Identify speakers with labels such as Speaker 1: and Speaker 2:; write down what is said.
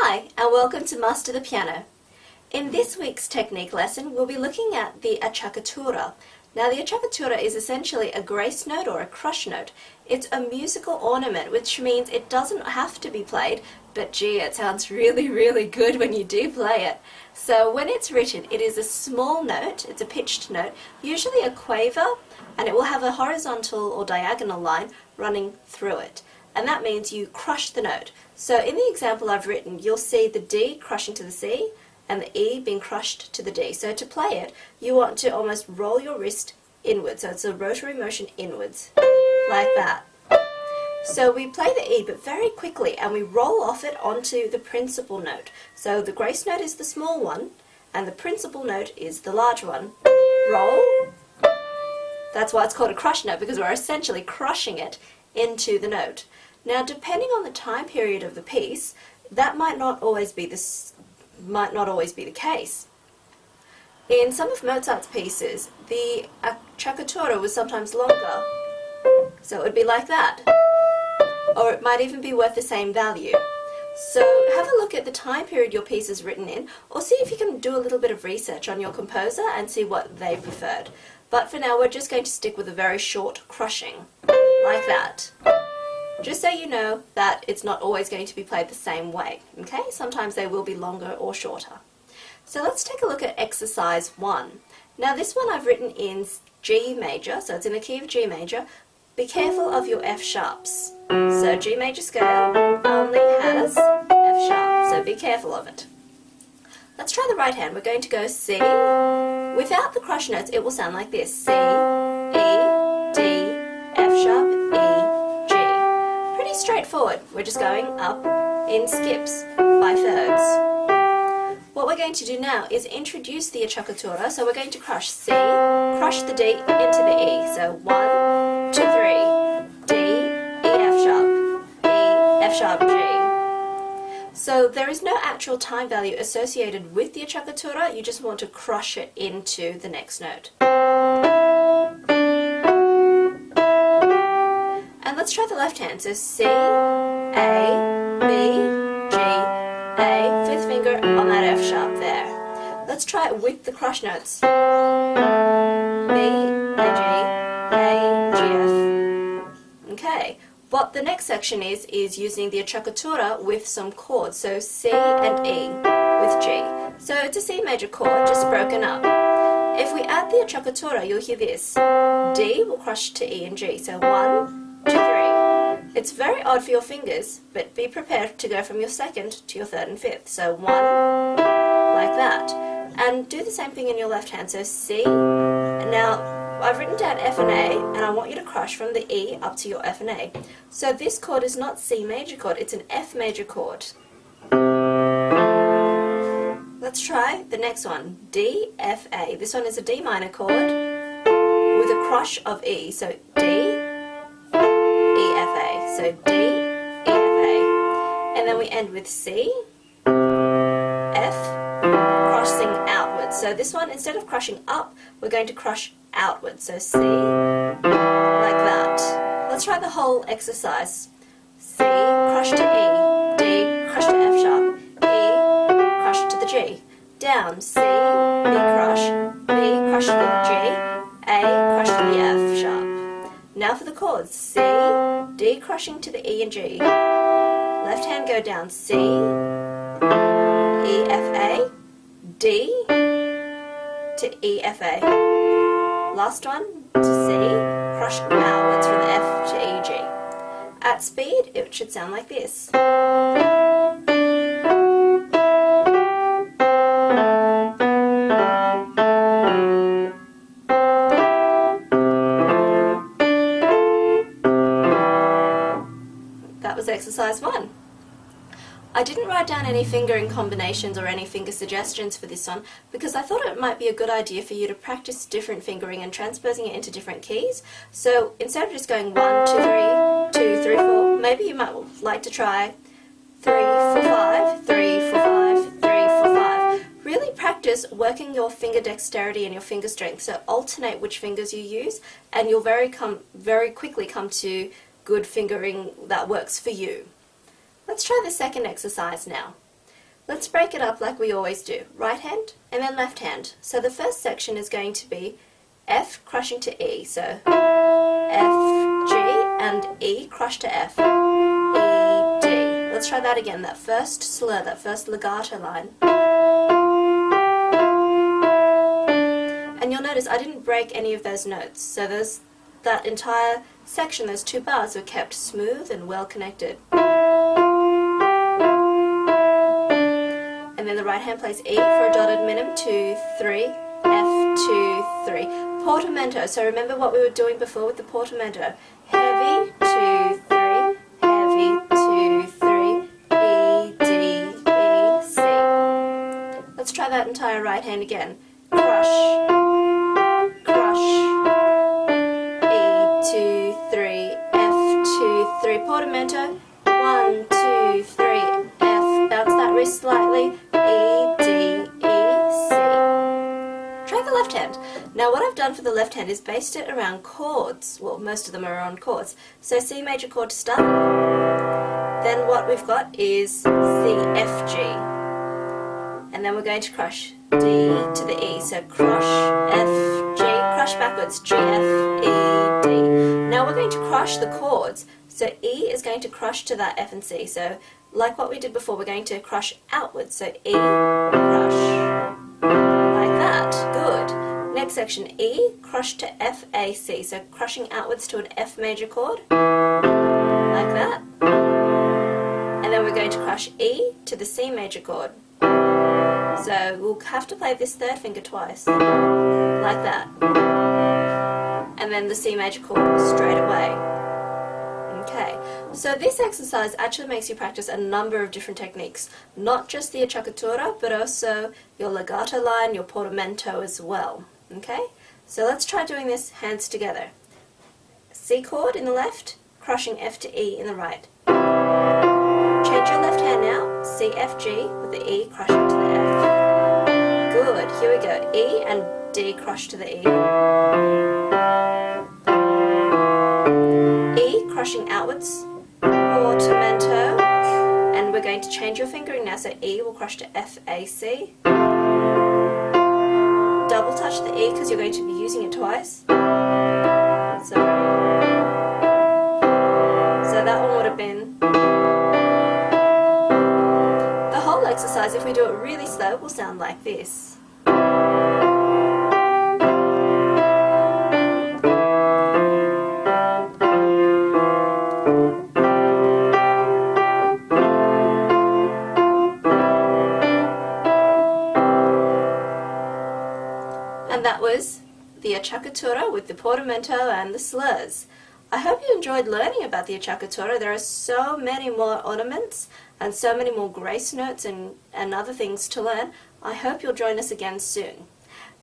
Speaker 1: Hi, and welcome to Master the Piano. In this week's technique lesson, we'll be looking at the Acciaccatura. Now, the Acciaccatura is essentially a grace note or a crush note. It's a musical ornament, which means it doesn't have to be played, but gee, it sounds really, really good when you do play it. So when it's written, it is a small note, it's a pitched note, usually a quaver, and it will have a horizontal or diagonal line running through it. And that means you crush the note. So in the example I've written, you'll see the D crushing to the C and the E being crushed to the D. So to play it, you want to almost roll your wrist inwards. So it's a rotary motion inwards, like that. So we play the E, but very quickly, and we roll off it onto the principal note. So the grace note is the small one, and the principal note is the large one. Roll. That's why it's called a crush note, because we're essentially crushing it into the note. Now, depending on the time period of the piece, that might not always be the case. In some of Mozart's pieces, the Acciaccatura was sometimes longer, so it would be like that, or it might even be worth the same value. So have a look at the time period your piece is written in, or see if you can do a little bit of research on your composer and see what they preferred. But for now, we're just going to stick with a very short crushing, like that. Just so you know that it's not always going to be played the same way, okay? Sometimes they will be longer or shorter. So let's take a look at exercise 1. Now this one I've written in G major, so it's in the key of G major. Be careful of your F sharps. So G major scale only has F sharp, so be careful of it. Let's try the right hand. We're going to go C. Without the crush notes, it will sound like this. C, E, D, F sharp, E, G. Pretty straightforward. We're just going up in skips by thirds. What we're going to do now is introduce the Acciaccatura. So we're going to crush C, crush the D into the E. So 1, 2, 3, D, E, F sharp, E, F sharp, G. So there is no actual time value associated with the Acciaccatura, you just want to crush it into the next note. And let's try the left hand. So C, A, B, G, A, fifth finger on that F sharp there. Let's try it with the crush notes. B, A, G, A, G, F. Okay. What the next section is using the Acciaccatura with some chords. So C and E with G. So it's a C major chord, just broken up. If we add the Acciaccatura, you'll hear this. D will crush to E and G. So 1, 2, 3. It's very odd for your fingers, but be prepared to go from your second to your third and fifth. So 1, like that. And do the same thing in your left hand. So C, and now I've written down F and A, and I want you to crush from the E up to your F and A. So this chord is not C major chord, it's an F major chord. Let's try the next one, D, F, A. This one is a D minor chord with a crush of E. So D, E, F, A. So D, E, F, A. And then we end with C, F, crossing outwards. So this one, instead of crushing up, we're going to crush outwards. So C, like that. Let's try the whole exercise. C, crush to E, D, crush to F sharp, E, crush to the G. Down, C, B crush, B, crush to the G, A, crush to the F sharp. Now for the chords. C, D crushing to the E and G. Left hand go down. C, E, F, A, D to E, F, A. Last one, to C, crush outwards from the F to E, G. At speed, it should sound like this. That was exercise 1. I didn't write down any fingering combinations or any finger suggestions for this one because I thought it might be a good idea for you to practice different fingering and transposing it into different keys. So instead of just going 1, 2, 3, 2, 3, 4, maybe you might like to try 3, 4, 5, 3, 4, 5, 3, 4, 5. Really practice working your finger dexterity and your finger strength. So alternate which fingers you use and you'll very quickly come to good fingering that works for you. Let's try the second exercise now. Let's break it up like we always do. Right hand and then left hand. So the first section is going to be F crushing to E. So F, G, and E crush to F, E, D. Let's try that again, that first slur, that first legato line. And you'll notice I didn't break any of those notes. So that entire section, those 2 bars, were kept smooth and well connected. And then the right hand plays E for a dotted minim, 2, 3, F, 2, 3. Portamento, so remember what we were doing before with the portamento. Heavy, 2, 3, heavy, 2, 3, E, D, E, C. Let's try that entire right hand again. Crush, crush, E, 2, 3, F, 2, 3. Portamento, 1, 2, 3, F. Bounce that wrist slightly. E, D, E, C. Try the left hand. Now what I've done for the left hand is based it around chords. Well, most of them are on chords. So C major chord to start. Then what we've got is C, F, G. And then we're going to crush D to the E. So crush, F, G, crush backwards, G, F, E, D. Now we're going to crush the chords. So E is going to crush to that F and C. So like what we did before, we're going to crush outwards. So E, crush, like that. Good. Next section, E, crush to F, A, C. So crushing outwards to an F major chord, like that. And then we're going to crush E to the C major chord. So we'll have to play this third finger twice, like that. And then the C major chord straight away. Okay, so this exercise actually makes you practice a number of different techniques, not just the Acciaccatura, but also your legato line, your portamento as well. Okay, so let's try doing this hands together. C chord in the left, crushing F to E in the right. Change your left hand now, C, F, G, with the E crushing to the F. Good, here we go, E and D crush to the E. E crushing outwards, portamento, and we're going to change your fingering now, so E will crush to F, A, C. Double touch the E because you're going to be using it twice. So that one would have been. The whole exercise, if we do it really slow, will sound like this. And that was the Acciaccatura with the portamento and the slurs. I hope you enjoyed learning about the Acciaccatura. There are so many more ornaments and so many more grace notes and other things to learn. I hope you'll join us again soon.